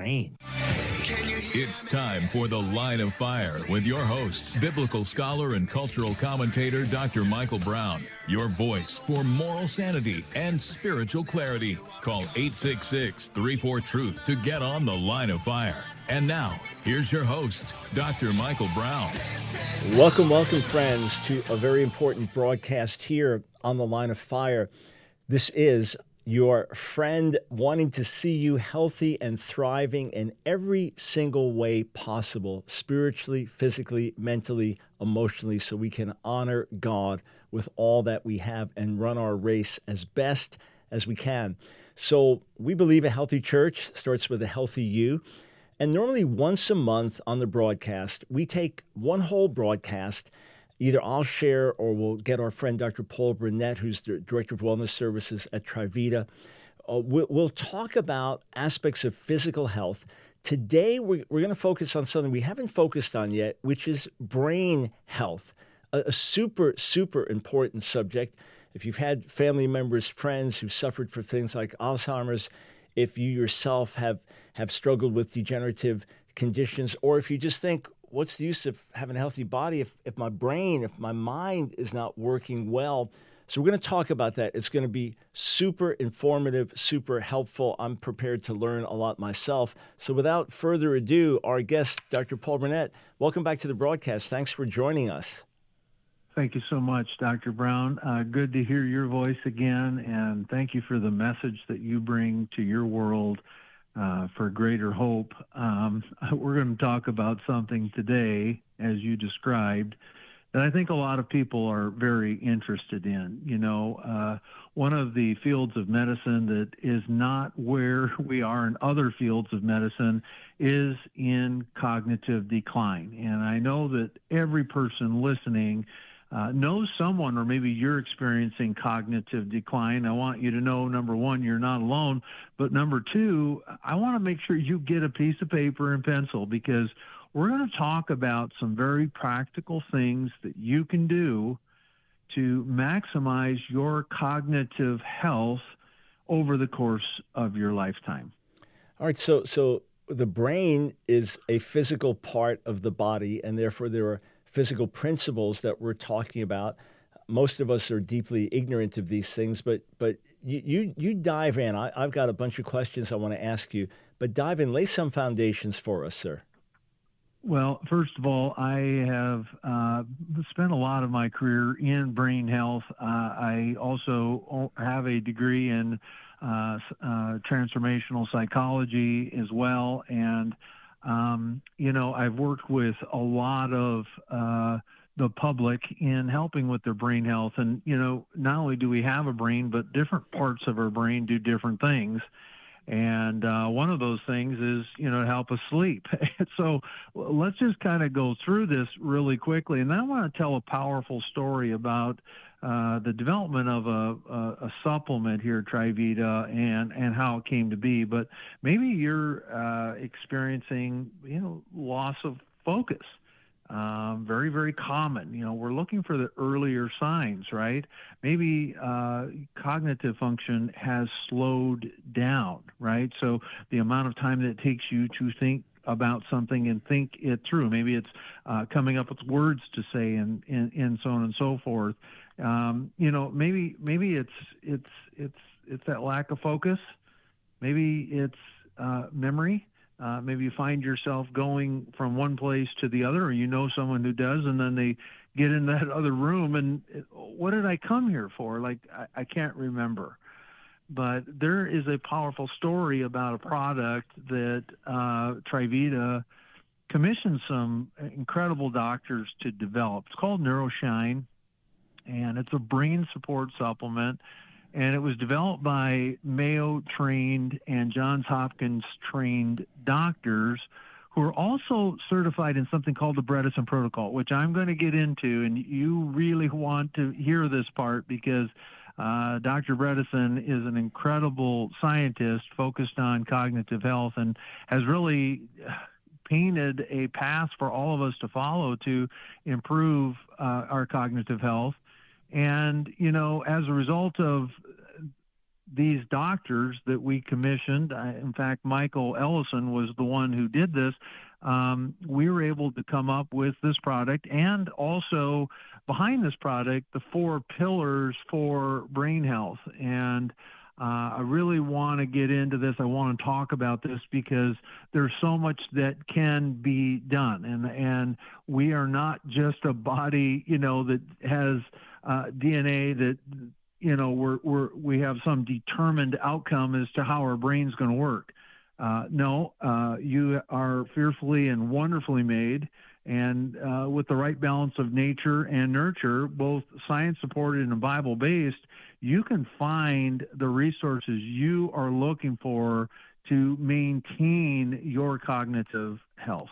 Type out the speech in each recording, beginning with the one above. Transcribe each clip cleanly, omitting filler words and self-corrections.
brain. It's time for The Line of Fire with your host, biblical scholar and cultural commentator, Dr. Michael Brown. Your voice for moral sanity and spiritual clarity. Call 866-34-TRUTH to get on The Line of Fire. And now, here's your host, Dr. Michael Brown. Welcome, friends, to a very important broadcast here on The Line of Fire. This is your friend wanting to see you healthy and thriving in every single way possible, spiritually, physically, mentally, emotionally, so we can honor God with all that we have and run our race as best as we can. So we believe a healthy church starts with a healthy you. And normally once a month on the broadcast, we take one whole broadcast. Either I'll share or we'll get our friend Dr. Paul Bernit, who's the Director of Wellness Services at Trivita. We'll talk about aspects of physical health. Today, we're going to focus on something we haven't focused on yet, which is brain health, a super, super important subject. If you've had family members, friends who suffered from things like Alzheimer's, if you yourself have struggled with degenerative conditions, or if you just think, what's the use of having a healthy body if my brain, if my mind is not working well? So we're going to talk about that. It's going to be super informative, super helpful. I'm prepared to learn a lot myself. So without further ado, our guest, Dr. Paul Bernit, welcome back to the broadcast. Thanks for joining us. Thank you so much, Dr. Brown. Good to hear your voice again, and thank you for the message that you bring to your world for greater hope. We're going to talk about something today, as you described, that I think a lot of people are very interested in. You know, one of the fields of medicine that is not where we are in other fields of medicine is in cognitive decline. And I know that every person listening knows someone, or maybe you're experiencing cognitive decline. I want you to know, number one, you're not alone, but number two, I want to make sure you get a piece of paper and pencil, because we're going to talk about some very practical things that you can do to maximize your cognitive health over the course of your lifetime. All right, so the brain is a physical part of the body, and therefore there are physical principles that we're talking about. Most of us are deeply ignorant of these things, but you dive in. I've got a bunch of questions I want to ask you, but dive in, lay some foundations for us, sir. Well, first of all, I have spent a lot of my career in brain health. I also have a degree in transformational psychology as well, and you know, I've worked with a lot of the public in helping with their brain health. And, you know, not only do we have a brain, but different parts of our brain do different things. And one of those things is, you know, to help us sleep. So let's just kind of go through this really quickly. And then I want to tell a powerful story about the development of a supplement here, Trivita, and how it came to be. But maybe you're experiencing, you know, loss of focus. Very, very common. You know, we're looking for the earlier signs, right? Maybe cognitive function has slowed down, right? So the amount of time that it takes you to think about something and think it through. Maybe it's coming up with words to say and so on and so forth. You know, maybe it's that lack of focus. Maybe it's memory. Maybe you find yourself going from one place to the other, or you know someone who does, and then they get in that other room and, what did I come here for? Like, I can't remember. But there is a powerful story about a product that Trivita commissioned some incredible doctors to develop. It's called neuroshine, and it's a brain support supplement. And it was developed by Mayo-trained and Johns Hopkins-trained doctors who are also certified in something called the Bredesen Protocol, which I'm going to get into. And you really want to hear this part, because Dr. Bredesen is an incredible scientist focused on cognitive health and has really painted a path for all of us to follow to improve our cognitive health. And, you know, as a result of these doctors that we commissioned, in fact, Michael Ellison was the one who did this. We were able to come up with this product, and also behind this product, the 4 pillars for brain health. And I really want to get into this. I want to talk about this because there's so much that can be done. And we are not just a body, that has DNA that, we have some determined outcome as to how our brain's going to work. No, you are fearfully and wonderfully made, and with the right balance of nature and nurture, both science-supported and Bible-based, you can find the resources you are looking for to maintain your cognitive health.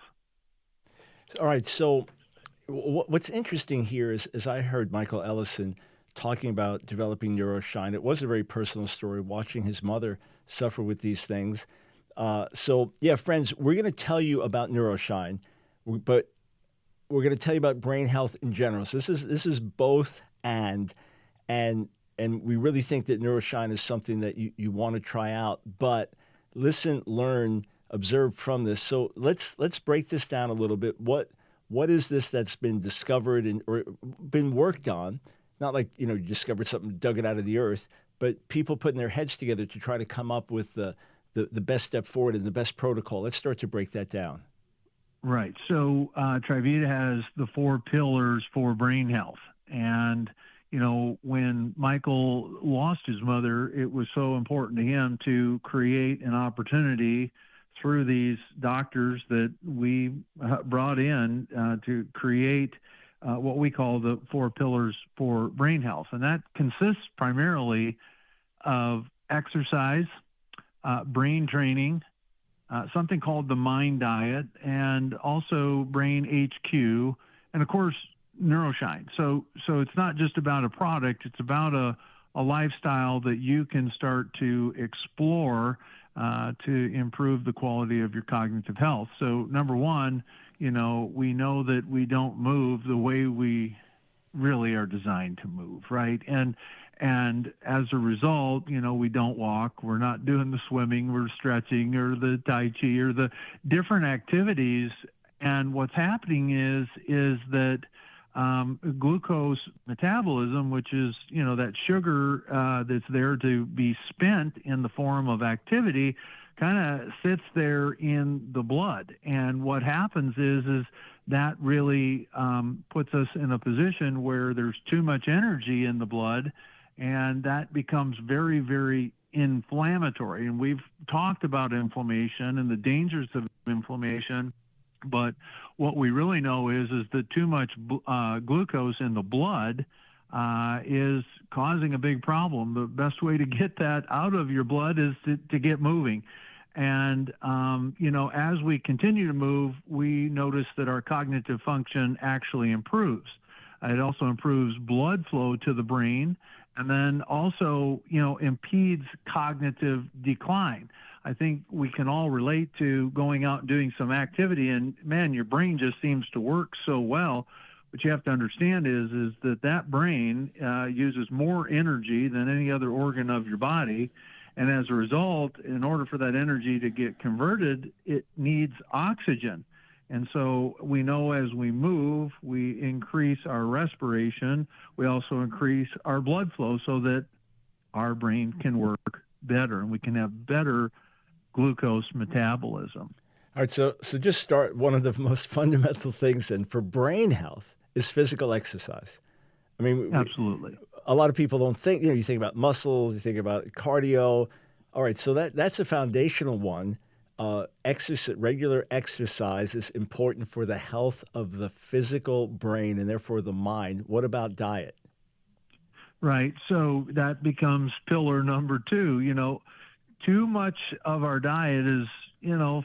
All right, so what's interesting here is I heard Michael Ellison talking about developing neuroshine. It was a very personal story, watching his mother suffer with these things. So, friends, we're going to tell you about neuroshine, but we're going to tell you about brain health in general. So this is both and we really think that neuroshine is something that you want to try out. But listen, learn, observe from this. So let's break this down a little bit. What is this that's been discovered or been worked on? Not like you discovered something, dug it out of the earth, but people putting their heads together to try to come up with the best step forward and the best protocol. Let's start to break that down. Right. So Trivita has the 4 pillars for brain health. And, when Michael lost his mother, it was so important to him to create an opportunity through these doctors that we brought in to create what we call the 4 pillars for brain health. And that consists primarily of exercise, brain training, something called the Mind Diet, and also Brain HQ, and of course, neuroshine. So it's not just about a product, it's about a lifestyle that you can start to explore to improve the quality of your cognitive health. So number one, we know that we don't move the way we really are designed to move, right? And as a result, we don't walk, we're not doing the swimming, we're stretching or the Tai Chi or the different activities. And what's happening is that glucose metabolism, which is, that sugar that's there to be spent in the form of activity, kind of sits there in the blood. And what happens is that really puts us in a position where there's too much energy in the blood, and that becomes very, very inflammatory. And we've talked about inflammation and the dangers of inflammation, but what we really know is that too much glucose in the blood is causing a big problem. The best way to get that out of your blood is to get moving. And, as we continue to move, we notice that our cognitive function actually improves. It also improves blood flow to the brain, and then also, impedes cognitive decline. I think we can all relate to going out and doing some activity, and man, your brain just seems to work so well. What you have to understand is that brain uses more energy than any other organ of your body. And as a result, in order for that energy to get converted, it needs oxygen. And so we know as we move, we increase our respiration. We also increase our blood flow so that our brain can work better and we can have better glucose metabolism. All right, so just start. One of the most fundamental things then for brain health is physical exercise. I mean, absolutely. A lot of people don't think, you think about muscles, you think about cardio. All right, so that's a foundational one. Regular exercise is important for the health of the physical brain and therefore the mind. What about diet? Right, so that becomes pillar number 2. Too much of our diet is,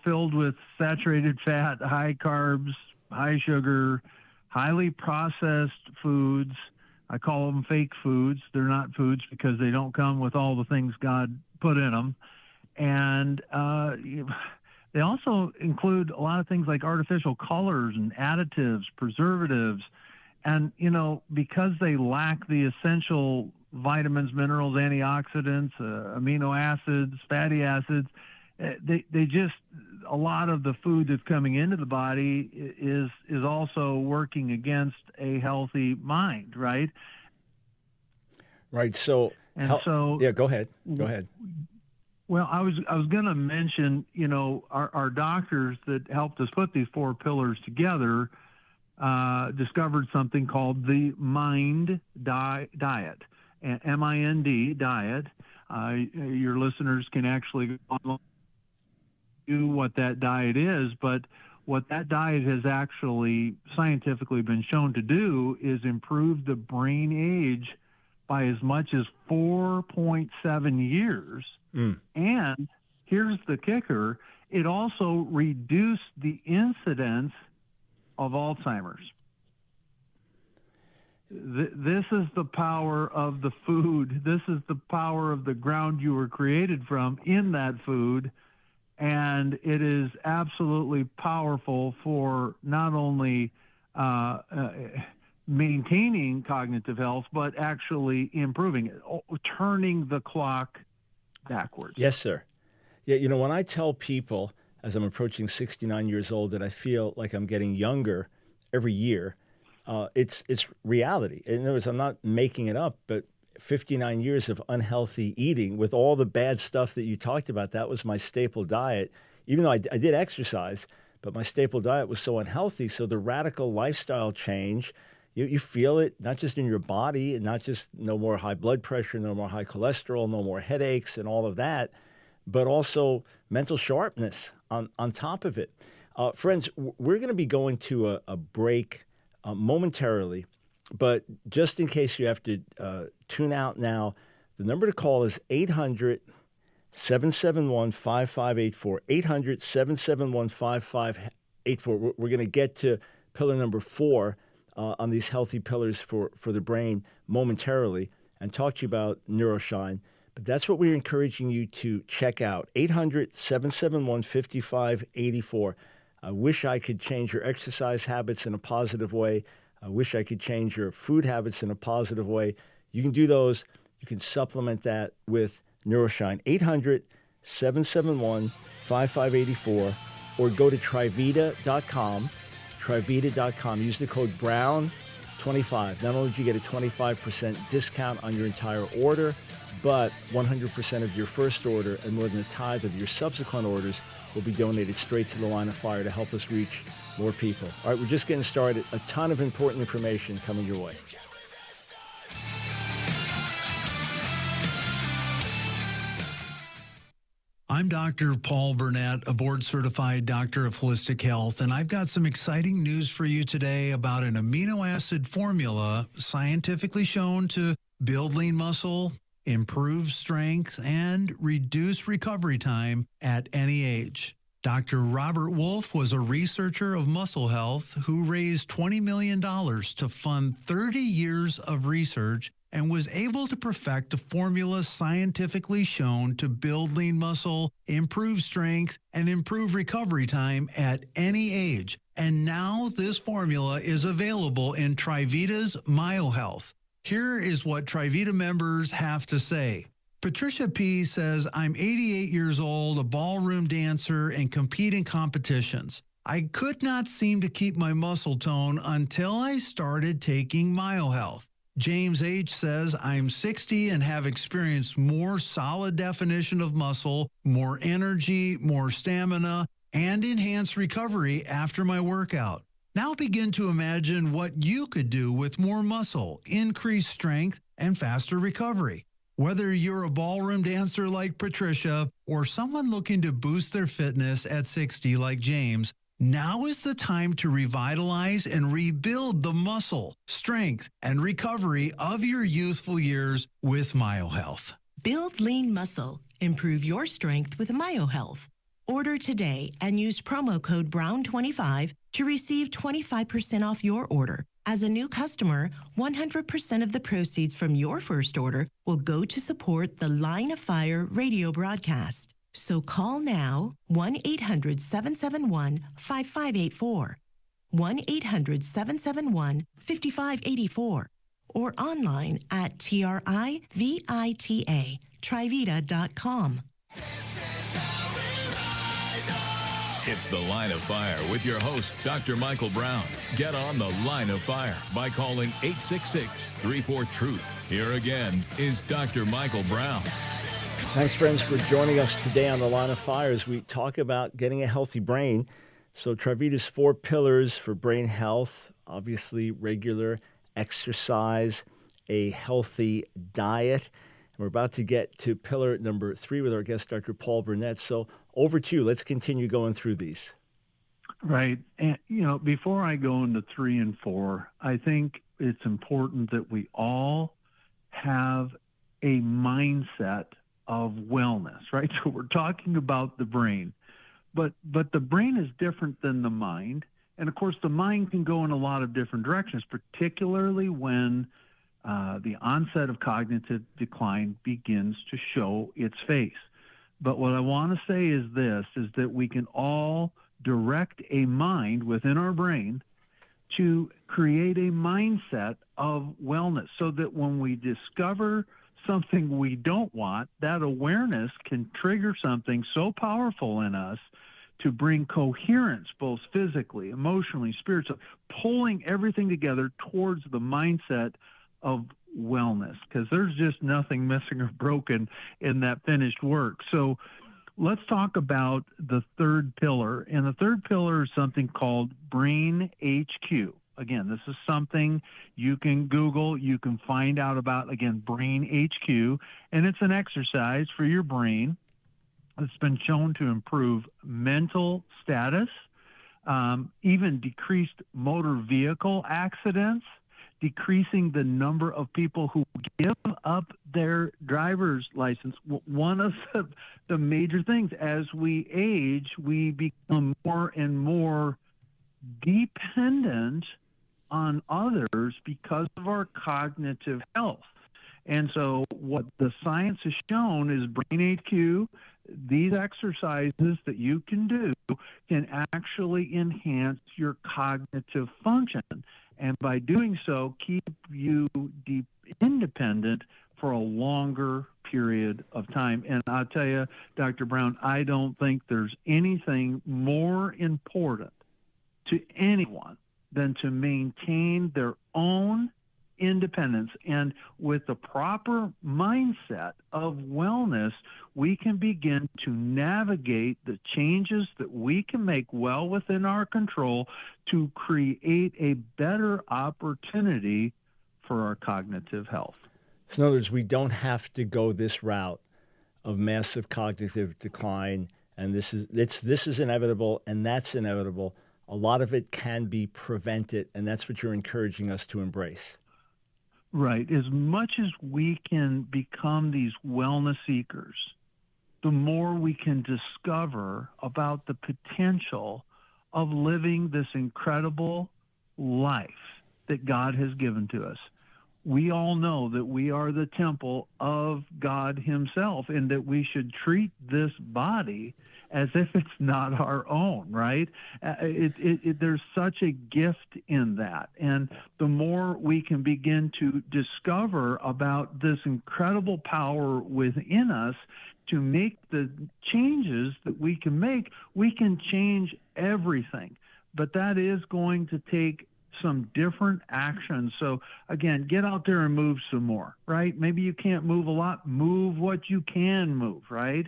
filled with saturated fat, high carbs, high sugar, highly processed foods. I call them fake foods. They're not foods because they don't come with all the things God put in them. And they also include a lot of things like artificial colors and additives, preservatives. And, because they lack the essential vitamins, minerals, antioxidants, amino acids, fatty acids. They just, a lot of the food that's coming into the body is also working against a healthy mind, right? Right. So, yeah, go ahead. Go ahead. Well, I was going to mention, our doctors that helped us put these 4 pillars together discovered something called the MIND diet, M-I-N-D diet. Your listeners can actually do what that diet is, but what that diet has actually scientifically been shown to do is improve the brain age by as much as 4.7 years. And here's the kicker, it also reduced the incidence of Alzheimer's. This is the power of the food. This is the power of the ground you were created from in that food. And it is absolutely powerful for not only maintaining cognitive health, but actually improving it, turning the clock backwards. Yes, sir. Yeah, when I tell people as I'm approaching 69 years old that I feel like I'm getting younger every year, it's reality. In other words, I'm not making it up, but 59 years of unhealthy eating with all the bad stuff that you talked about, that was my staple diet. Even though I did exercise, but my staple diet was so unhealthy. So the radical lifestyle change, you feel it, not just in your body, and not just no more high blood pressure, no more high cholesterol, no more headaches and all of that, but also mental sharpness on top of it. Friends, we're going to be going to a break momentarily, but just in case you have to tune out now, the number to call is 800-771-5584, 800-771-5584. We're going to get to pillar number 4 on these healthy pillars for the brain momentarily and talk to you about neuroshine. But that's what we're encouraging you to check out, 800-771-5584. I wish I could change your exercise habits in a positive way. I wish I could change your food habits in a positive way. You can do those. You can supplement that with neuroshine, 800-771-5584, or go to Trivita.com. Trivita.com. Use the code BROWN25. Not only do you get a 25% discount on your entire order, but 100% of your first order and more than a tithe of your subsequent orders will be donated straight to the Line of Fire to help us reach more people. All right, we're just getting started. A ton of important information coming your way. I'm Dr. Paul Bernit, a board-certified doctor of holistic health, and I've got some exciting news for you today about an amino acid formula scientifically shown to build lean muscle, improve strength, and reduce recovery time at any age. Dr. Robert Wolf was a researcher of muscle health who raised $20 million to fund 30 years of research and was able to perfect a formula scientifically shown to build lean muscle, improve strength, and improve recovery time at any age. And now this formula is available in Trivita's MyoHealth. Here is what Trivita members have to say. Patricia P. says, I'm 88 years old, a ballroom dancer, and compete in competitions. I could not seem to keep my muscle tone until I started taking MyoHealth. James H. says, I'm 60 and have experienced more solid definition of muscle, more energy, more stamina, and enhanced recovery after my workout. Now begin to imagine what you could do with more muscle, increased strength, and faster recovery. Whether you're a ballroom dancer like Patricia or someone looking to boost their fitness at 60 like James, now is the time to revitalize and rebuild the muscle, strength, and recovery of your youthful years with MyoHealth. Build lean muscle. Improve your strength with MyoHealth. Order today and use promo code BROWN25 to receive 25% off your order. As a new customer, 100% of the proceeds from your first order will go to support the Line of Fire radio broadcast. So call now, 1-800-771-5584, 1-800-771-5584, or online at TRIVITA, Trivita.com. It's The Line of Fire with your host, Dr. Michael Brown. Get on The Line of Fire by calling 866-34-TRUTH. Here again is Dr. Michael Brown. Thanks, friends, for joining us today on The Line of Fire as we talk about getting a healthy brain. So Trivita's 4 pillars for brain health, obviously regular exercise, a healthy diet. And we're about to get to pillar number 3 with our guest, Dr. Paul Bernit. So over to you. Let's continue going through these. Right. And, before I go into 3 and 4, I think it's important that we all have a mindset of wellness, right? So we're talking about the brain, but the brain is different than the mind. And of course, the mind can go in a lot of different directions, particularly when the onset of cognitive decline begins to show its face. But what I want to say is this, is that we can all direct a mind within our brain to create a mindset of wellness so that when we discover something we don't want, that awareness can trigger something so powerful in us to bring coherence, both physically, emotionally, spiritually, pulling everything together towards the mindset of wellness, because there's just nothing missing or broken in that finished work. So let's talk about the 3rd pillar. And the 3rd pillar is something called Brain HQ. Again, this is something you can Google, you can find out about, again, Brain HQ, and it's an exercise for your brain that's been shown to improve mental status, even decreased motor vehicle accidents, decreasing the number of people who give up their driver's license. One of the major things, as we age, we become more and more dependent on others because of our cognitive health. And so what the science has shown is Brain HQ, these exercises that you can do can actually enhance your cognitive function. And by doing so, keep you independent for a longer period of time. And I'll tell you, Dr. Brown, I don't think there's anything more important to anyone than to maintain their own independence. And with the proper mindset of wellness, we can begin to navigate the changes that we can make well within our control to create a better opportunity for our cognitive health. So in other words, we don't have to go this route of massive cognitive decline, and this is inevitable, and that's inevitable. A lot of it can be prevented, and that's what you're encouraging us to embrace. Right. As much as we can become these wellness seekers, the more we can discover about the potential of living this incredible life that God has given to us. We all know that we are the temple of God himself, and that we should treat this body as if it's not our own, right? There's such a gift in that. And the more we can begin to discover about this incredible power within us to make the changes that we can change everything. But that is going to take some different actions. So again, get out there and move some more, right? Maybe you can't move a lot, move what you can move, right?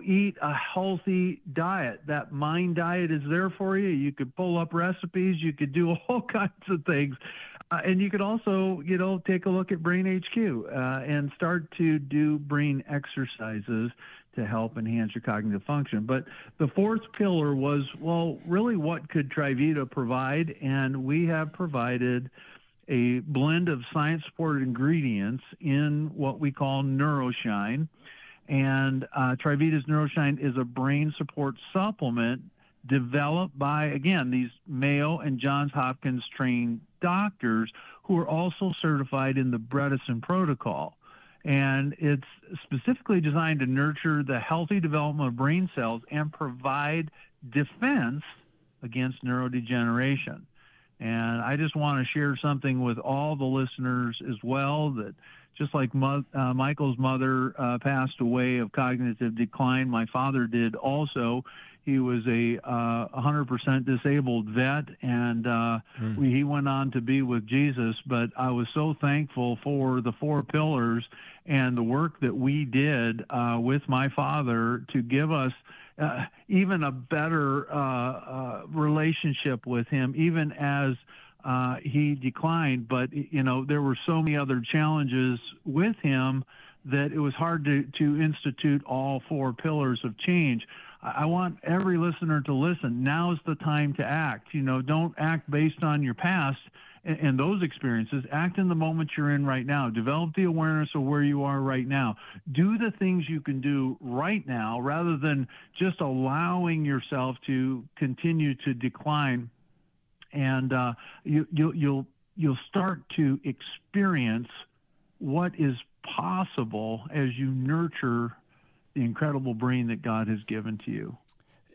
Eat a healthy diet. That mind diet is there for you. You could pull up recipes. You could do all kinds of things. And you could also, take a look at Brain HQ and start to do brain exercises to help enhance your cognitive function. But the 4th pillar was, really what could Trivita provide? And we have provided a blend of science-supported ingredients in what we call neuroshine. And Trivita's neuroshine is a brain support supplement developed by, again, these Mayo and Johns Hopkins trained doctors who are also certified in the Bredesen protocol. And it's specifically designed to nurture the healthy development of brain cells and provide defense against neurodegeneration. And I just want to share something with all the listeners as well, that just like Michael's mother passed away of cognitive decline, my father did also. He was a 100% disabled vet, and he went on to be with Jesus. But I was so thankful for the 4 pillars and the work that we did with my father to give us even a better relationship with him, even as he declined. But, there were so many other challenges with him that it was hard to institute all 4 pillars of change. I want every listener to listen. Now's the time to act. Don't act based on your past and those experiences. Act in the moment you're in right now. Develop the awareness of where you are right now. Do the things you can do right now rather than just allowing yourself to continue to decline. And you'll start to experience what is possible as you nurture the incredible brain that God has given to you.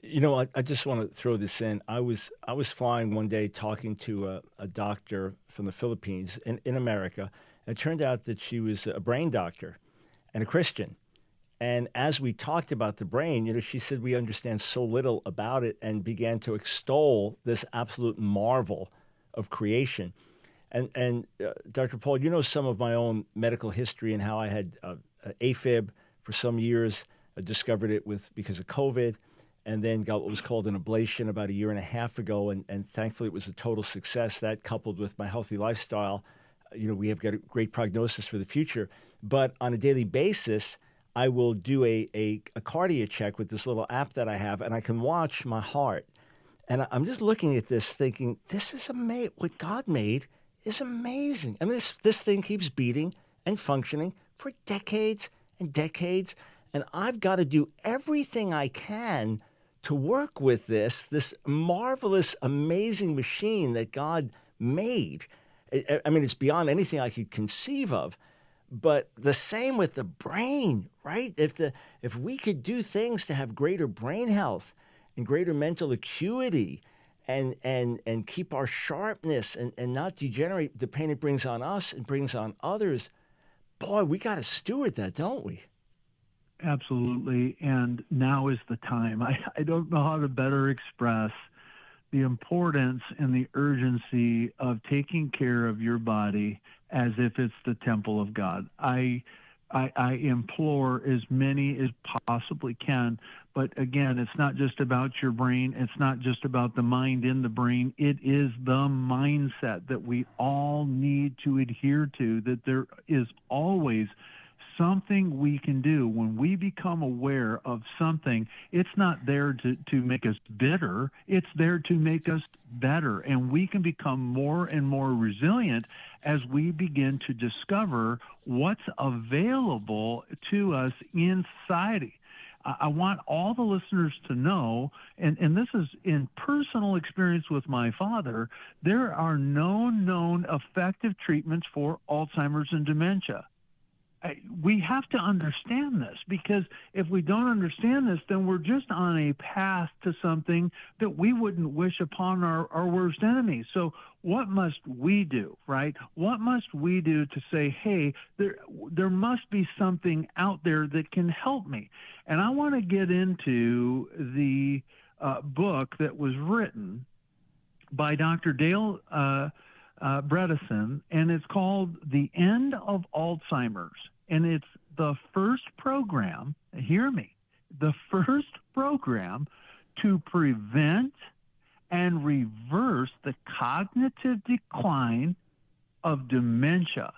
I just want to throw this in. I was flying one day talking to a doctor from the Philippines in America. And it turned out that she was a brain doctor and a Christian. And as we talked about the brain, she said we understand so little about it, and began to extol this absolute marvel of creation. And Dr. Paul, some of my own medical history and how I had AFib for some years. I discovered it because of COVID, and then got what was called an ablation about 1.5 years ago, and thankfully it was a total success. That, coupled with my healthy lifestyle, we have got a great prognosis for the future. But on a daily basis, I will do a cardio check with this little app that I have, and I can watch my heart. And I'm just looking at this thinking, this is amazing. What God made is amazing. I mean, this thing keeps beating and functioning for decades and decades. And I've got to do everything I can to work with this marvelous, amazing machine that God made. I mean, it's beyond anything I could conceive of. But the same with the brain, right? If we could do things to have greater brain health and greater mental acuity and keep our sharpness and not degenerate the pain it brings on us and brings on others, boy, we got to steward that, don't we? Absolutely. And now is the time. I don't know how to better express the importance and the urgency of taking care of your body as if it's the temple of God. I implore as many as possibly can. But again, it's not just about your brain. It's not just about the mind in the brain. It is the mindset that we all need to adhere to, that there is always something we can do. When we become aware of something, it's not there to make us bitter. It's there to make us better. And we can become more and more resilient as we begin to discover what's available to us in society. I want all the listeners to know, and this is in personal experience with my father, there are no known effective treatments for Alzheimer's and dementia. We have to understand this, because if we don't understand this, then we're just on a path to something that we wouldn't wish upon our worst enemies. So what must we do, right? What must we do to say, hey, there must be something out there that can help me? And I want to get into the book that was written by Dr. Dale Bredesen, and it's called The End of Alzheimer's. And it's the first program, hear me, the first program to prevent and reverse the cognitive decline of dementia.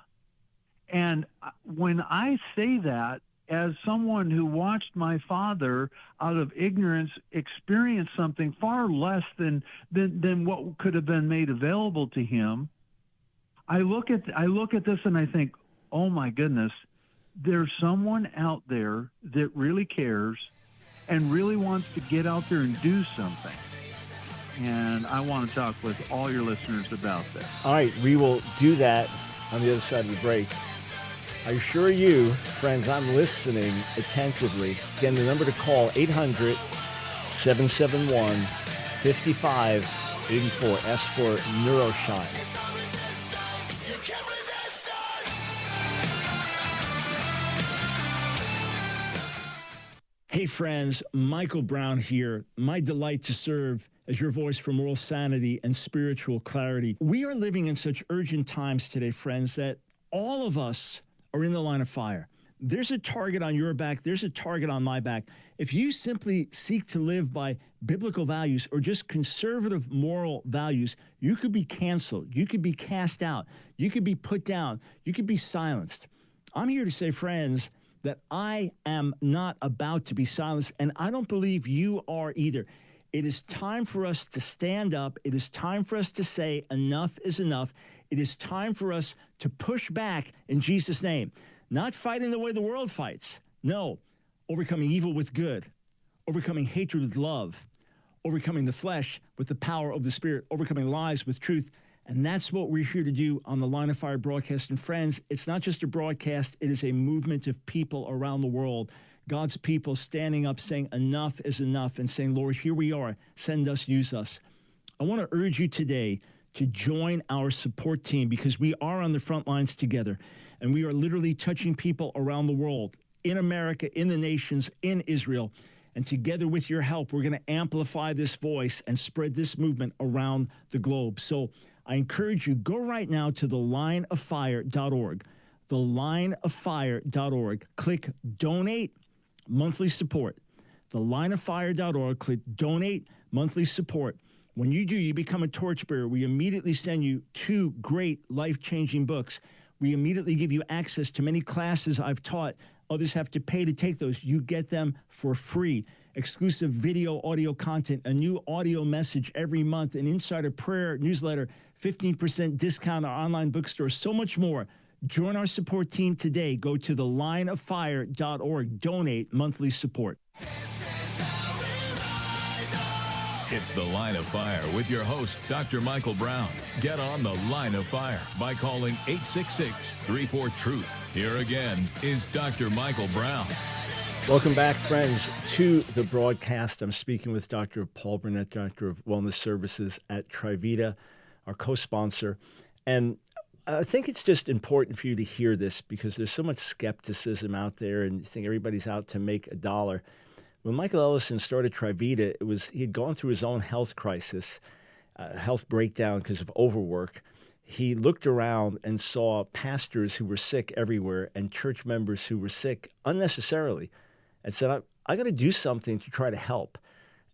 And when I say that, as someone who watched my father out of ignorance experience something far less than what could have been made available to him, I look at this and I think, oh my goodness, there's someone out there that really cares and really wants to get out there and do something. And I want to talk with all your listeners about this. All right, we will do that on the other side of the break. I assure you, friends, I'm listening attentively. Again, the number to call, 800-771-55 84. Ask for neuroshine. Hey friends, Michael Brown here. My delight to serve as your voice for moral sanity and spiritual clarity. We are living in such urgent times today, friends, that all of us are in the line of fire. There's a target on your back. There's a target on my back. If you simply seek to live by biblical values or just conservative moral values, you could be canceled. You could be cast out. You could be put down. You could be silenced. I'm here to say, friends, that I am not about to be silenced, and I don't believe you are either. It is time for us to stand up. It is time for us to say enough is enough. It is time for us to push back in Jesus' name. Not fighting the way the world fights. No, overcoming evil with good, overcoming hatred with love, overcoming the flesh with the power of the Spirit, overcoming lies with truth. And that's what we're here to do on the Line of Fire broadcast. And friends, it's not just a broadcast, it is a movement of people around the world. God's people standing up saying enough is enough and saying, Lord, here we are, send us, use us. I want to urge you today to join our support team because we are on the front lines together and we are literally touching people around the world, in America, in the nations, in Israel. And together with your help, we're going to amplify this voice and spread this movement around the globe. So I encourage you, go right now to thelineoffire.org, thelineoffire.org. Click Donate Monthly Support. Thelineoffire.org, click Donate Monthly Support. When you do, you become a torchbearer. We immediately send you 2 great life-changing books. We immediately give you access to many classes I've taught. Others have to pay to take those. You get them for free. Exclusive video, audio content, a new audio message every month, an insider prayer newsletter, 15% discount on our online bookstore, so much more. Join our support team today. Go to thelineoffire.org. Donate monthly support. It's The Line of Fire with your host, Dr. Michael Brown. Get on The Line of Fire by calling 866-34-TRUTH. Here again is Dr. Michael Brown. Welcome back, friends, to the broadcast. I'm speaking with Dr. Paul Bernit, Director of Wellness Services at Trivita, our co-sponsor. And I think it's just important for you to hear this because there's so much skepticism out there and you think everybody's out to make a dollar. When Michael Ellison started Trivita, he had gone through his own health crisis, health breakdown because of overwork. He looked around and saw pastors who were sick everywhere and church members who were sick unnecessarily and said, I got to do something to try to help.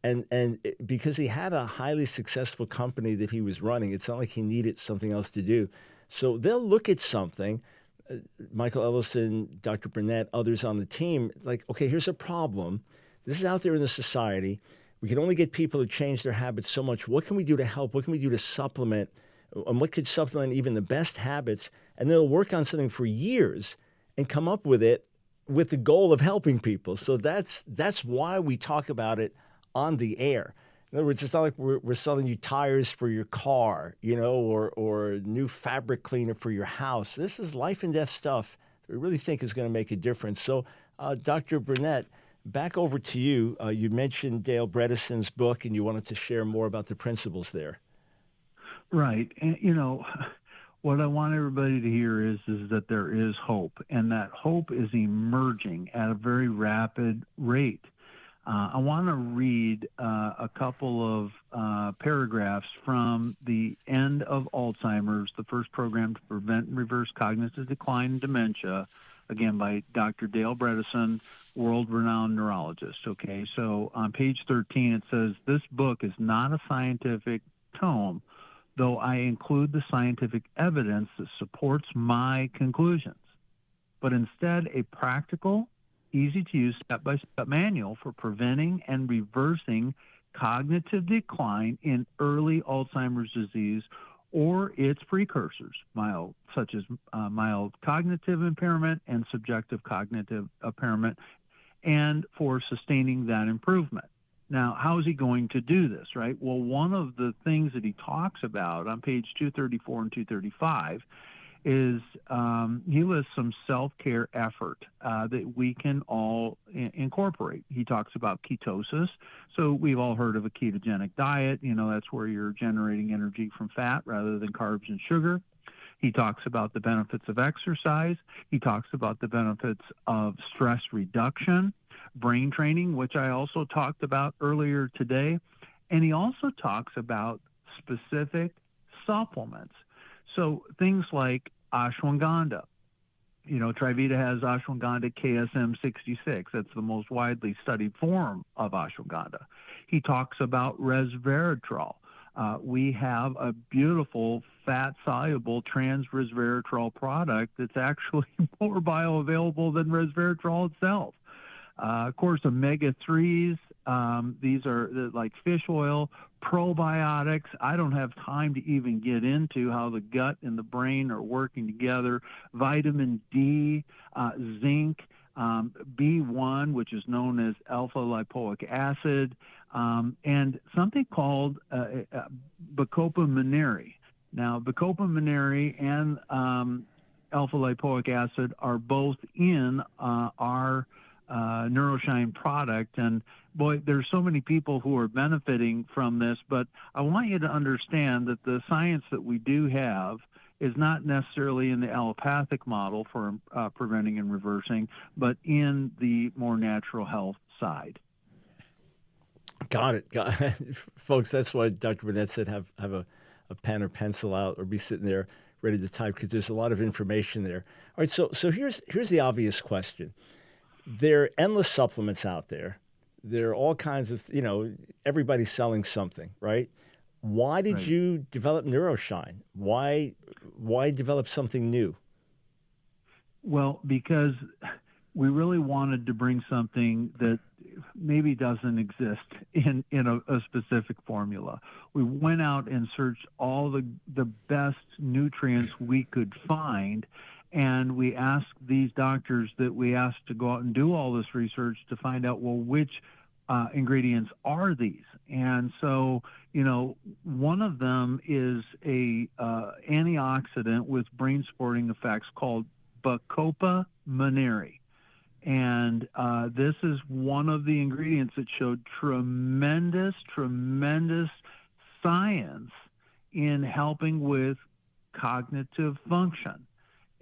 And because he had a highly successful company that he was running, it's not like he needed something else to do. So they'll look at something, Michael Ellison, Dr. Bernit, others on the team, like, okay, here's a problem. This is out there in the society. We can only get people to change their habits so much. What can we do to help? What can we do to supplement? And what could supplement even the best habits? And they'll work on something for years and come up with it with the goal of helping people. So that's why we talk about it on the air. In other words, it's not like we're selling you tires for your car, or new fabric cleaner for your house. This is life and death stuff that we really think is going to make a difference. So, Dr. Bernit, back over to you. You mentioned Dale Bredesen's book, and you wanted to share more about the principles there. Right. And, what I want everybody to hear is that there is hope, and that hope is emerging at a very rapid rate. I want to read a couple of paragraphs from the end of Alzheimer's, the first program to prevent and reverse cognitive decline and dementia, again by Dr. Dale Bredesen, world-renowned neurologist. Okay, so on page 13 it says, "This book is not a scientific tome, though I include the scientific evidence that supports my conclusions, but instead a practical, easy-to-use step-by-step manual for preventing and reversing cognitive decline in early Alzheimer's disease or its precursors, such as mild cognitive impairment and subjective cognitive impairment, and for sustaining that improvement." Now, how is he going to do this, right? Well, one of the things that he talks about on page 234 and 235 is he lists some self-care effort that we can all incorporate. He talks about ketosis. So we've all heard of a ketogenic diet. That's where you're generating energy from fat rather than carbs and sugar. He talks about the benefits of exercise. He talks about the benefits of stress reduction, brain training, which I also talked about earlier today. And he also talks about specific supplements. So things like ashwagandha. Trivita has ashwagandha KSM 66. That's the most widely studied form of ashwagandha. He talks about resveratrol. We have a beautiful fat-soluble trans-resveratrol product that's actually more bioavailable than resveratrol itself. Of course, omega-3s, these are like fish oil, probiotics. I don't have time to even get into how the gut and the brain are working together. Vitamin D, zinc, B1, which is known as alpha-lipoic acid, and something called Bacopa Monnieri. Now, Bacopa Monnieri and alpha-lipoic acid are both in our neuroshine product, and boy, there's so many people who are benefiting from this, but I want you to understand that the science that we do have is not necessarily in the allopathic model for preventing and reversing, but in the more natural health side. Got it. Folks, that's why Dr. Bernit said have a pen or pencil out or be sitting there ready to type, because there's a lot of information there. All right, so here's the obvious question. There are endless supplements out there. There are all kinds of, everybody's selling something, right? Why did you develop neuroshine? Why develop something new? Well, because we really wanted to bring something that maybe doesn't exist in a specific formula. We went out and searched all the best nutrients we could find, and we asked these doctors that we asked to go out and do all this research to find out, well, which ingredients are these? And so, one of them is a antioxidant with brain-supporting effects called Bacopa Monnieri. And this is one of the ingredients that showed tremendous science in helping with cognitive function.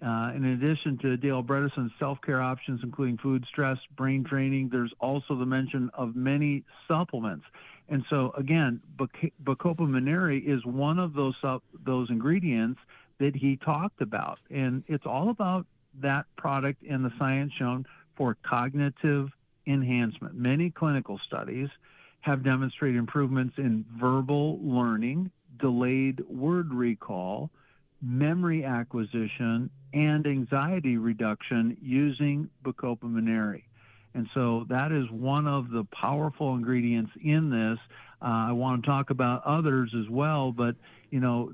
In addition to Dale Bredesen's self-care options, including food, stress, brain training, there's also the mention of many supplements. And so, again, Bacopa Monnieri is one of those ingredients that he talked about. And it's all about that product and the science shown for cognitive enhancement. Many clinical studies have demonstrated improvements in verbal learning, delayed word recall, memory acquisition, and anxiety reduction using Bacopa Monnieri. And so that is one of the powerful ingredients in this. I want to talk about others as well, but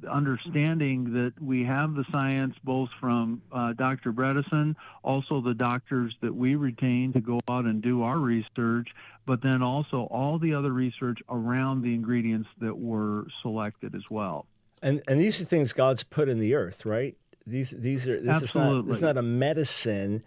understanding that we have the science both from Dr. Bredesen, also the doctors that we retain to go out and do our research, but then also all the other research around the ingredients that were selected as well. And these are things God's put in the earth, right? This Absolutely. is not a medicine,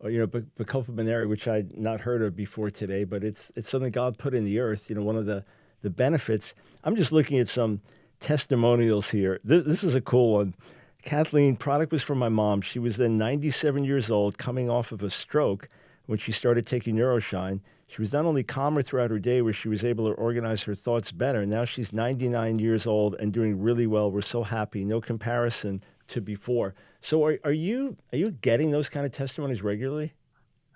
or Bacopa Monnieri, which I'd not heard of before today, but it's something God put in the earth. One of the benefits. I'm just looking at some testimonials here. This is a cool one. Kathleen, product was from my mom. She was then 97 years old, coming off of a stroke when she started taking neuroshine. She was not only calmer throughout her day, where she was able to organize her thoughts better. Now she's 99 years old and doing really well. We're so happy. No comparison to before. So are you getting those kind of testimonies regularly?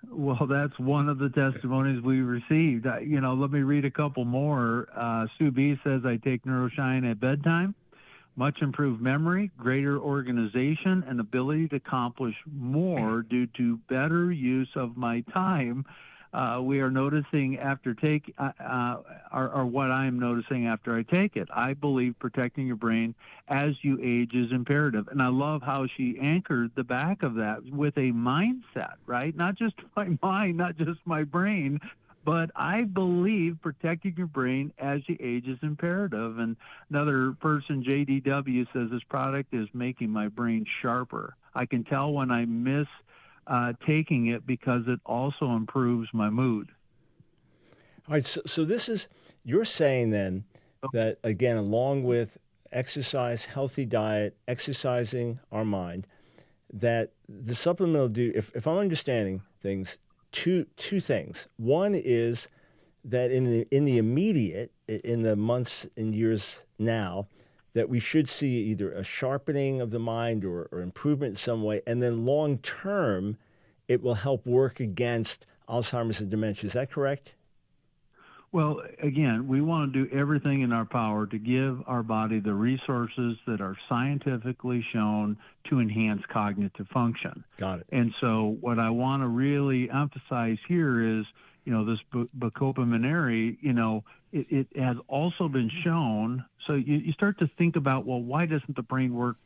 Well, that's one of the testimonies we received. Let me read a couple more. Sue B says, I take neuroshine at bedtime. Much improved memory, greater organization, and ability to accomplish more due to better use of my time. We are noticing after or what I'm noticing after I take it. I believe protecting your brain as you age is imperative. And I love how she anchored the back of that with a mindset, right? Not just my mind, not just my brain, But I believe protecting your brain as you age is imperative. And another person, JDW, says this product is making my brain sharper. I can tell when I miss taking it because it also improves my mood. All right, so this is, you're saying then that, again, along with exercise, healthy diet, exercising our mind, that the supplement will do, if I'm understanding things, two things. One is that in the immediate, in the months and years now, that we should see either a sharpening of the mind or improvement in some way, and then long term, it will help work against Alzheimer's and dementia. Is that correct? Well, again, we want to do everything in our power to give our body the resources that are scientifically shown to enhance cognitive function. Got it. And so what I want to really emphasize here is, this Bacopa Monnieri, it has also been shown. So you start to think about, well, why doesn't the brain work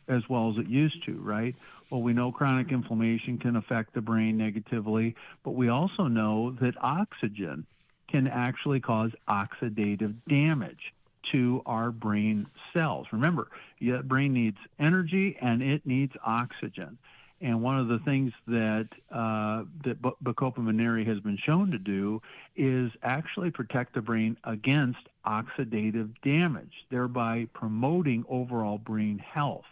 as well as it used to, right? Well, we know chronic inflammation can affect the brain negatively, but we also know that oxygen can actually cause oxidative damage to our brain cells. Remember, your brain needs energy and it needs oxygen. And one of the things that Bacopa Monnieri has been shown to do is actually protect the brain against oxidative damage, thereby promoting overall brain health.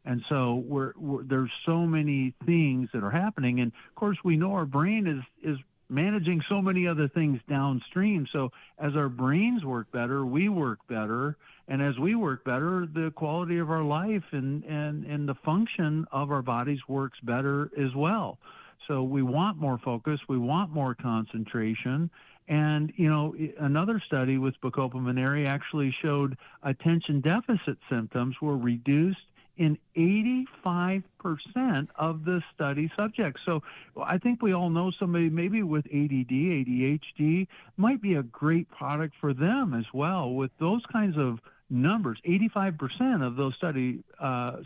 And so there's so many things that are happening. And of course, we know our brain is managing so many other things downstream. So as our brains work better, we work better. And as we work better, the quality of our life and the function of our bodies works better as well. So we want more focus. We want more concentration. And, another study with Bacopa Monnieri actually showed attention deficit symptoms were reduced in 85% of the study subjects. So I think we all know somebody maybe with ADD, ADHD might be a great product for them as well. With those kinds of numbers, 85% of those study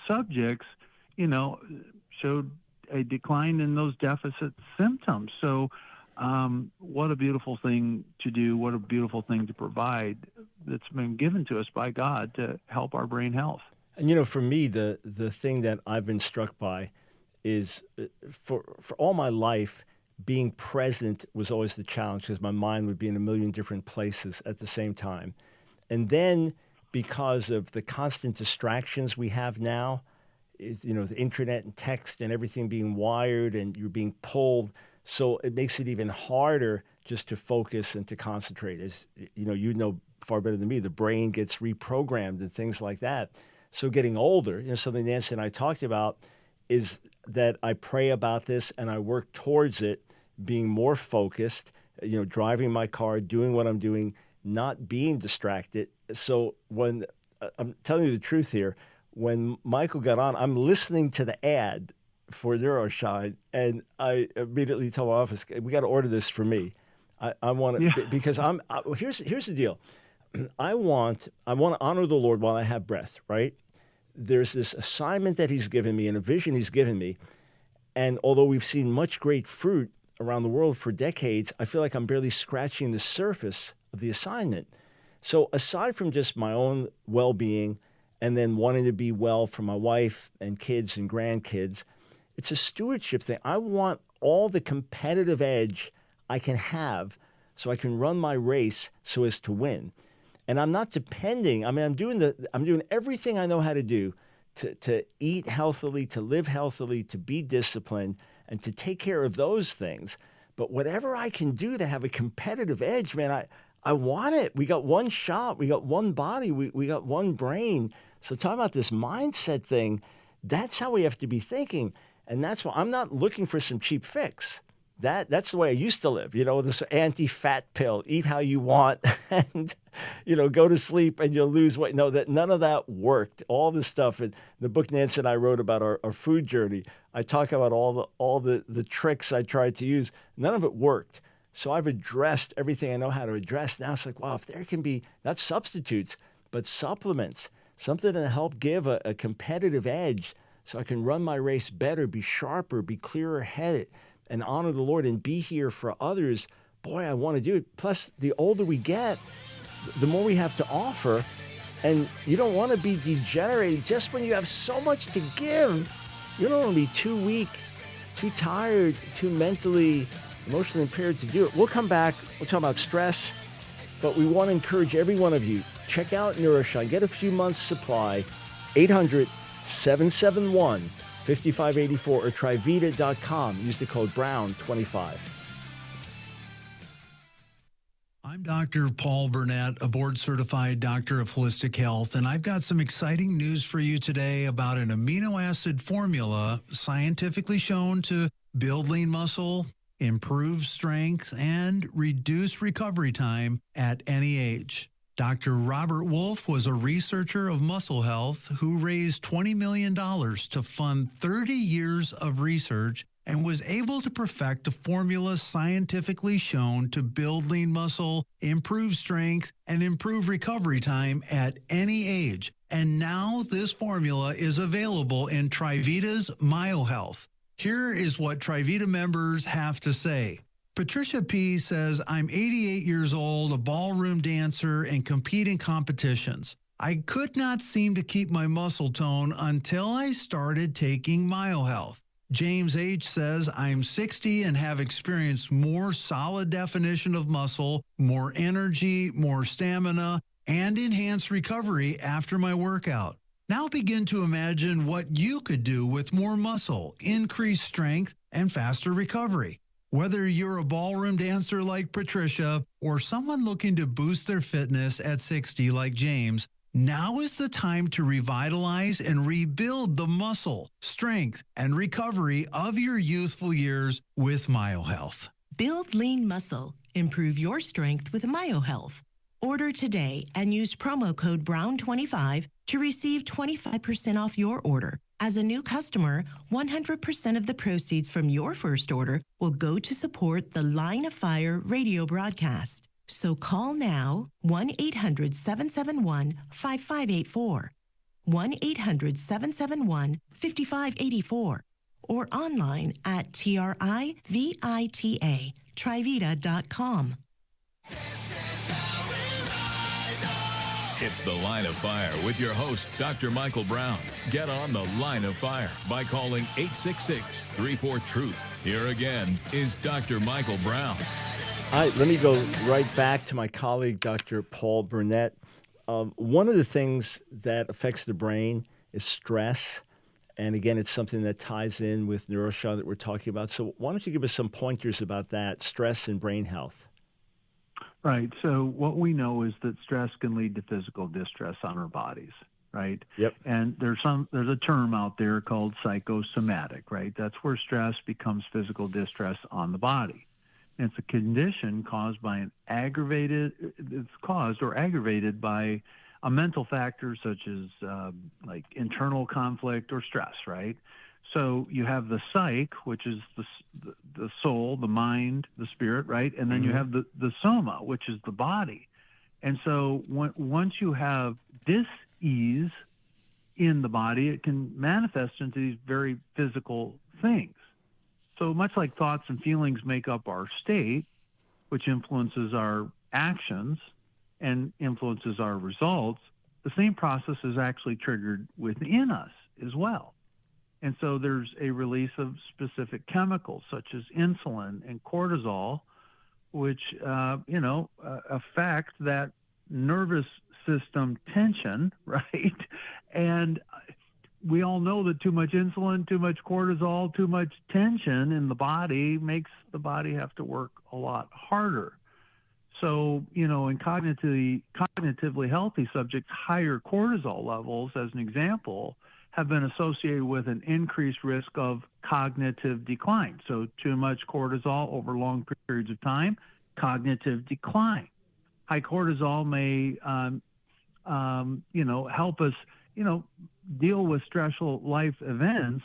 subjects, showed a decline in those deficit symptoms. So what a beautiful thing to do, what a beautiful thing to provide that's been given to us by God to help our brain health. And, for me, the thing that I've been struck by is for all my life, being present was always the challenge because my mind would be in a million different places at the same time. And then because of the constant distractions we have now, the internet and text and everything being wired and you're being pulled, so it makes it even harder just to focus and to concentrate. As you know far better than me, the brain gets reprogrammed and things like that. So getting older, something Nancy and I talked about is that I pray about this and I work towards it, being more focused, driving my car, doing what I'm doing, not being distracted. So when I'm telling you the truth here, when Michael got on, I'm listening to the ad for neuroshine, and I immediately told my office, we got to order this for me. I want to, because here's the deal. I want to honor the Lord while I have breath, right? There's this assignment that he's given me and a vision he's given me. And although we've seen much great fruit around the world for decades, I feel like I'm barely scratching the surface of the assignment. So aside from just my own well-being and then wanting to be well for my wife and kids and grandkids, it's a stewardship thing. I want all the competitive edge I can have so I can run my race so as to win. And I'm not depending. I'm doing everything I know how to do to eat healthily, to live healthily, to be disciplined, and to take care of those things. But whatever I can do to have a competitive edge, man, I want it. We got one shot. We got one body. We got one brain. So talking about this mindset thing, that's how we have to be thinking. And that's why I'm not looking for some cheap fix. That's the way I used to live, this anti-fat pill, eat how you want and, go to sleep and you'll lose weight. No, that none of that worked. All this stuff in the book Nancy and I wrote about our food journey, I talk about all the tricks I tried to use. None of it worked. So I've addressed everything I know how to address. Now it's like, wow, if there can be not substitutes, but supplements, something to help give a competitive edge so I can run my race better, be sharper, be clearer headed, and honor the Lord and be here for others, boy, I want to do it. Plus, the older we get, the more we have to offer. And you don't want to be degenerated just when you have so much to give. You don't want to be too weak, too tired, too mentally, emotionally impaired to do it. We'll come back. We'll talk about stress. But we want to encourage every one of you, check out neuroshine. Get a few months' supply. 800-771-5584 or Trivita.com. Use the code BROWN25. I'm Dr. Paul Bernit, a board-certified doctor of holistic health, and I've got some exciting news for you today about an amino acid formula scientifically shown to build lean muscle, improve strength, and reduce recovery time at any age. Dr. Robert Wolf was a researcher of muscle health who raised $20 million to fund 30 years of research and was able to perfect a formula scientifically shown to build lean muscle, improve strength, and improve recovery time at any age. And now this formula is available in Trivita's MyoHealth. Here is what Trivita members have to say. Patricia P. says, I'm 88 years old, a ballroom dancer, and compete in competitions. I could not seem to keep my muscle tone until I started taking MyoHealth. James H. says, I'm 60 and have experienced more solid definition of muscle, more energy, more stamina, and enhanced recovery after my workout. Now begin to imagine what you could do with more muscle, increased strength, and faster recovery. Whether you're a ballroom dancer like Patricia or someone looking to boost their fitness at 60 like James, now is the time to revitalize and rebuild the muscle, strength, and recovery of your youthful years with MyoHealth. Build lean muscle. Improve your strength with MyoHealth. Order today and use promo code BROWN25 to receive 25% off your order. As a new customer, 100% of the proceeds from your first order will go to support the Line of Fire radio broadcast. So call now, 1-800-771-5584, 1-800-771-5584, or online at Trivita.com. It's the Line of Fire with your host, Dr. Michael Brown. Get on the Line of Fire by calling 866-34-TRUTH. Here again is Dr. Michael Brown. All right, let me go right back to my colleague, Dr. Paul Bernit. One of the things that affects the brain is stress. And again, it's something that ties in with neuroshine that we're talking about. So why don't you give us some pointers about that, stress and brain health? Right. So what we know is that stress can lead to physical distress on our bodies, right? Yep. And there's a term out there called psychosomatic, right? That's where stress becomes physical distress on the body. And it's a condition caused by aggravated by a mental factor such as like internal conflict or stress, right? So you have the psyche, which is the soul, the mind, the spirit, right? And then you have the soma, which is the body. And so once you have dis-ease in the body, it can manifest into these very physical things. So much like thoughts and feelings make up our state, which influences our actions and influences our results, the same process is actually triggered within us as well. And so there's a release of specific chemicals such as insulin and cortisol, which, affect that nervous system tension, right? And we all know that too much insulin, too much cortisol, too much tension in the body makes the body have to work a lot harder. So, in cognitively healthy subjects, higher cortisol levels, as an example, have been associated with an increased risk of cognitive decline. So too much cortisol over long periods of time, cognitive decline. High cortisol may, help us, deal with stressful life events,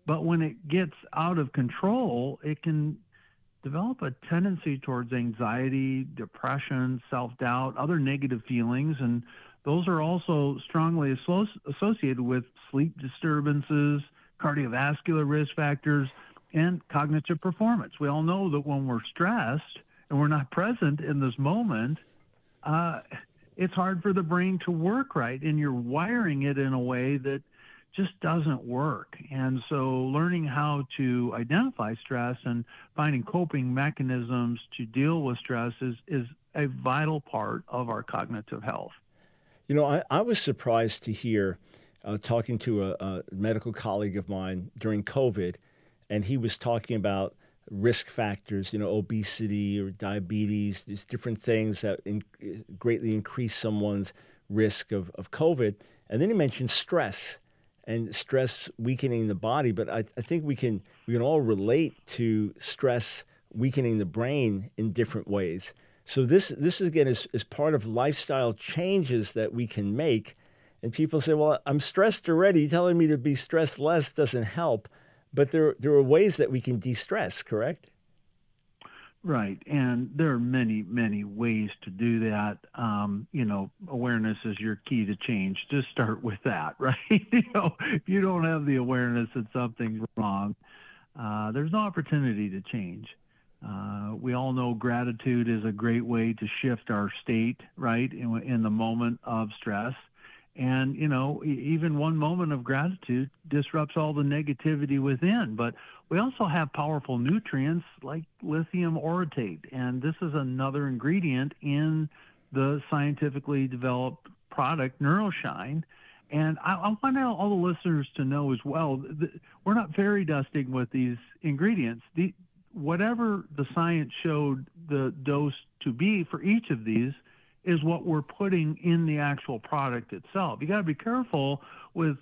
but when it gets out of control, it can develop a tendency towards anxiety, depression, self-doubt, other negative feelings, and those are also strongly associated with sleep disturbances, cardiovascular risk factors, and cognitive performance. We all know that when we're stressed and we're not present in this moment, it's hard for the brain to work right, and you're wiring it in a way that just doesn't work. And so learning how to identify stress and finding coping mechanisms to deal with stress is a vital part of our cognitive health. You know, I was surprised to hear, talking to a medical colleague of mine during COVID, and he was talking about risk factors, you know, obesity or diabetes, these different things that greatly increase someone's risk of COVID. And then he mentioned stress and stress weakening the body. But I think we can all relate to stress weakening the brain in different ways. So this again is part of lifestyle changes that we can make. And people say, well, I'm stressed already. Telling me to be stressed less doesn't help. But there are ways that we can de-stress, correct? Right. And there are many, many ways to do that. Awareness is your key to change. Just start with that, right? If you don't have the awareness that something's wrong, there's no opportunity to change. We all know gratitude is a great way to shift our state, right, in the moment of stress. And, even one moment of gratitude disrupts all the negativity within. But we also have powerful nutrients like lithium orotate. And this is another ingredient in the scientifically developed product, neuroshine. And I want all the listeners to know as well, that we're not fairy dusting with these ingredients. Whatever the science showed the dose to be for each of these is what we're putting in the actual product itself. You got to be careful with,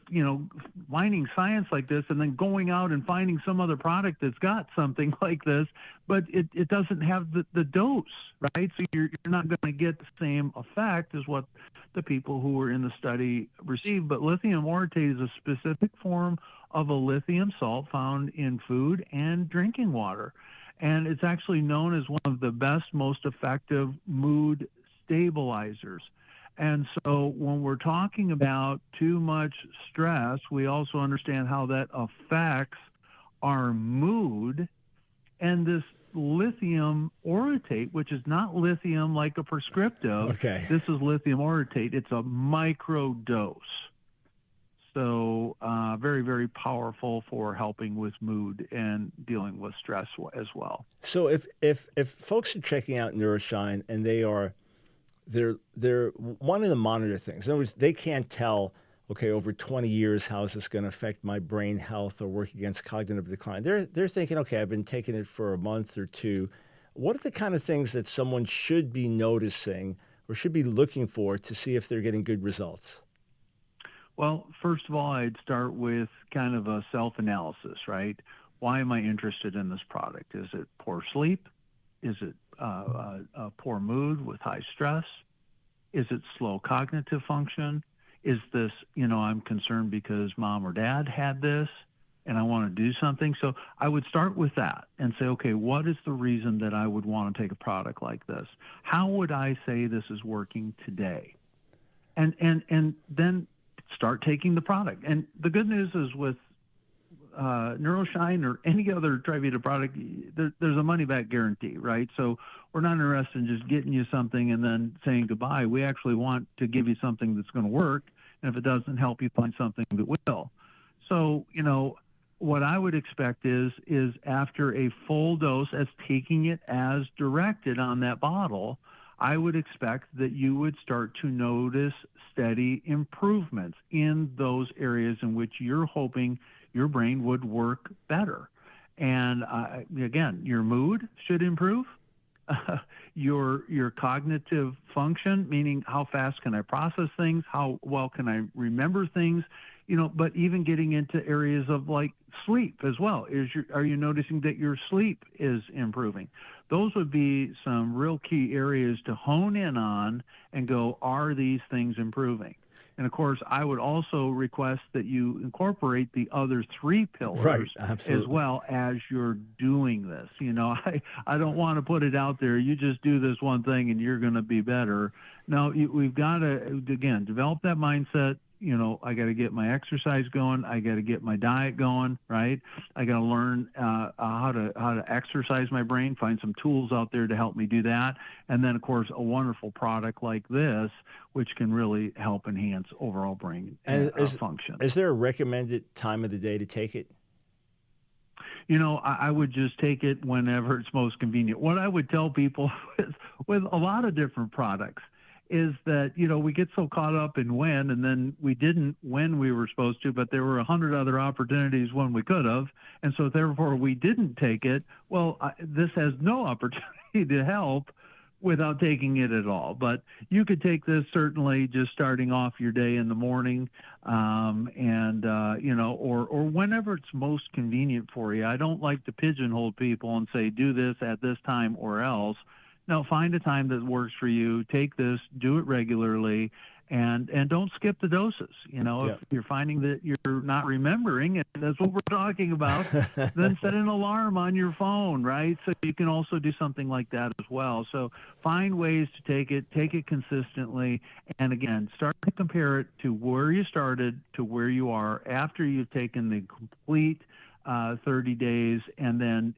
finding science like this and then going out and finding some other product that's got something like this, but it doesn't have the dose, right? So you're not going to get the same effect as what the people who were in the study received. But lithium orotate is a specific form of a lithium salt found in food and drinking water. And it's actually known as one of the best, most effective mood stabilizers. And so when we're talking about too much stress, we also understand how that affects our mood. And this lithium orotate, which is not lithium like a prescriptive, Okay. This is lithium orotate. It's a micro dose. So very, very powerful for helping with mood and dealing with stress as well. So if folks are checking out neuroshine and they're wanting to monitor things. In other words, they can't tell, okay, over 20 years, how is this going to affect my brain health or work against cognitive decline? They're thinking, okay, I've been taking it for a month or two. What are the kind of things that someone should be noticing or should be looking for to see if they're getting good results? Well, first of all, I'd start with kind of a self-analysis, right? Why am I interested in this product? Is it poor sleep? Is it a poor mood with high stress? Is it slow cognitive function? Is this, I'm concerned because mom or dad had this and I want to do something. So I would start with that and say, okay, what is the reason that I would want to take a product like this? How would I say this is working today? And then start taking the product. And the good news is with neuroshine or any other Trivita product, there's a money-back guarantee, right? So we're not interested in just getting you something and then saying goodbye. We actually want to give you something that's going to work, and if it doesn't help you, find something that will. So, what I would expect is after a full dose, as taking it as directed on that bottle, I would expect that you would start to notice steady improvements in those areas in which you're hoping your brain would work better. And again, your mood should improve. Your cognitive function, meaning how fast can I process things, how well can I remember things, but even getting into areas of like sleep as well. Are you noticing that your sleep is improving? Those would be some real key areas to hone in on and go, are these things improving? And of course, I would also request that you incorporate the other three pillars as well as you're doing this. I don't want to put it out there, you just do this one thing and you're going to be better. No, we've got to, again, develop that mindset. I got to get my exercise going. I got to get my diet going, right? I got to learn how to exercise my brain, find some tools out there to help me do that. And then, of course, a wonderful product like this, which can really help enhance overall brain function. Is there a recommended time of the day to take it? I would just take it whenever it's most convenient. What I would tell people with a lot of different products is that, we get so caught up in when, and then we didn't when we were supposed to, but there were 100 other opportunities when we could have. And so therefore we didn't take it. Well, this has no opportunity to help without taking it at all. But you could take this certainly just starting off your day in the morning, or whenever it's most convenient for you. I don't like to pigeonhole people and say, do this at this time or else. No, find a time that works for you. Take this, do it regularly, and don't skip the doses. If you're finding that you're not remembering, and that's what we're talking about, then set an alarm on your phone, right? So you can also do something like that as well. So find ways to take it consistently, and again, start to compare it to where you started to where you are after you've taken the complete 30 days, and then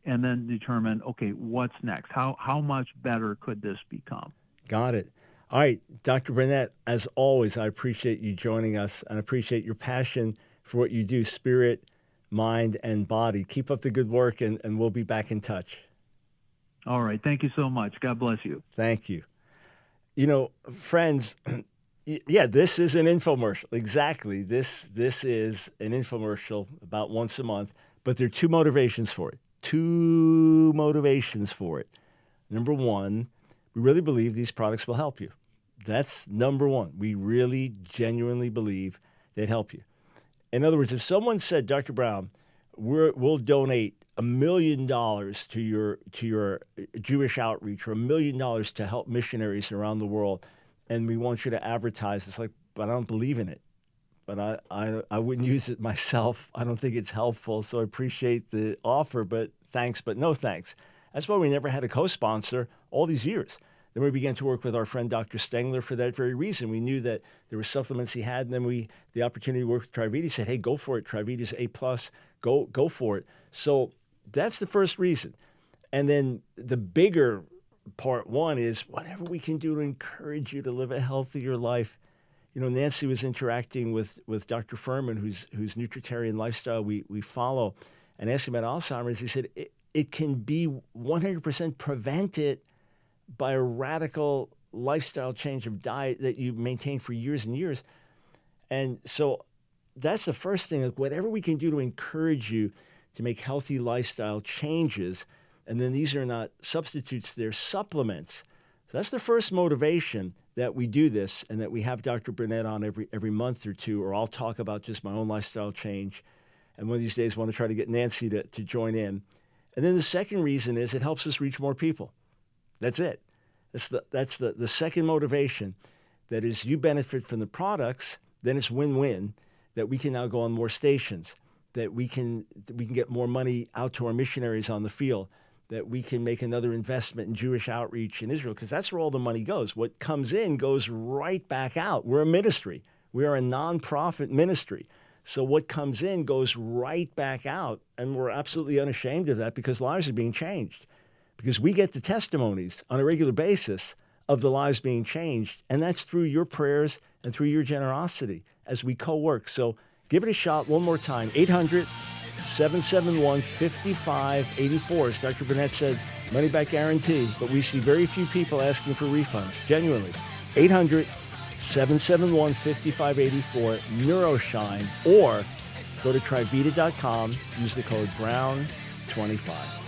determine, okay, what's next? How much better could this become? Got it. All right, Dr. Bernit, as always, I appreciate you joining us and appreciate your passion for what you do, spirit, mind, and body. Keep up the good work, and we'll be back in touch. All right. Thank you so much. God bless you. Thank you. Friends, yeah, this is an infomercial. Exactly. This is an infomercial about once a month. But there are two motivations for it. Number one, we really believe these products will help you. That's number one. We really genuinely believe they'd help you. In other words, if someone said, Dr. Brown, we'll donate $1 million to your Jewish outreach, or $1 million to help missionaries around the world, and we want you to advertise, it's like, but I don't believe in it. But I wouldn't use it myself. I don't think it's helpful, so I appreciate the offer, but thanks, but no thanks. That's why we never had a co-sponsor all these years. Then we began to work with our friend Dr. Stengler for that very reason. We knew that there were supplements he had, and then the opportunity to work with Trivita. He said, hey, go for it. Trivita's A+, go for it. So that's the first reason. And then the bigger part one is whatever we can do to encourage you to live a healthier life. Nancy was interacting with Dr. Furman, whose nutritarian lifestyle we follow, and asking about Alzheimer's. He said it can be 100% prevented by a radical lifestyle change of diet that you maintain for years and years. And so that's the first thing. Like, whatever we can do to encourage you to make healthy lifestyle changes, and then these are not substitutes, they're supplements. So that's the first motivation that we do this, and that we have Dr. Bernit on every month or two, or I'll talk about just my own lifestyle change. And one of these days I want to try to get Nancy to join in. And then the second reason is it helps us reach more people. That's it. That's the second motivation. That is, you benefit from the products, then it's win-win, that we can now go on more stations, that we can get more money out to our missionaries on the field, that we can make another investment in Jewish outreach in Israel, because that's where all the money goes. What comes in goes right back out. We're a ministry. We are a nonprofit ministry. So what comes in goes right back out, and we're absolutely unashamed of that, because lives are being changed. Because we get the testimonies on a regular basis of the lives being changed, and that's through your prayers and through your generosity as we co-work. So give it a shot one more time, 800-771-5584. As Dr. Bernit said, money-back guarantee, but we see very few people asking for refunds, genuinely. 800-771-5584, neuroshine, or go to Trivita.com, use the code BROWN25.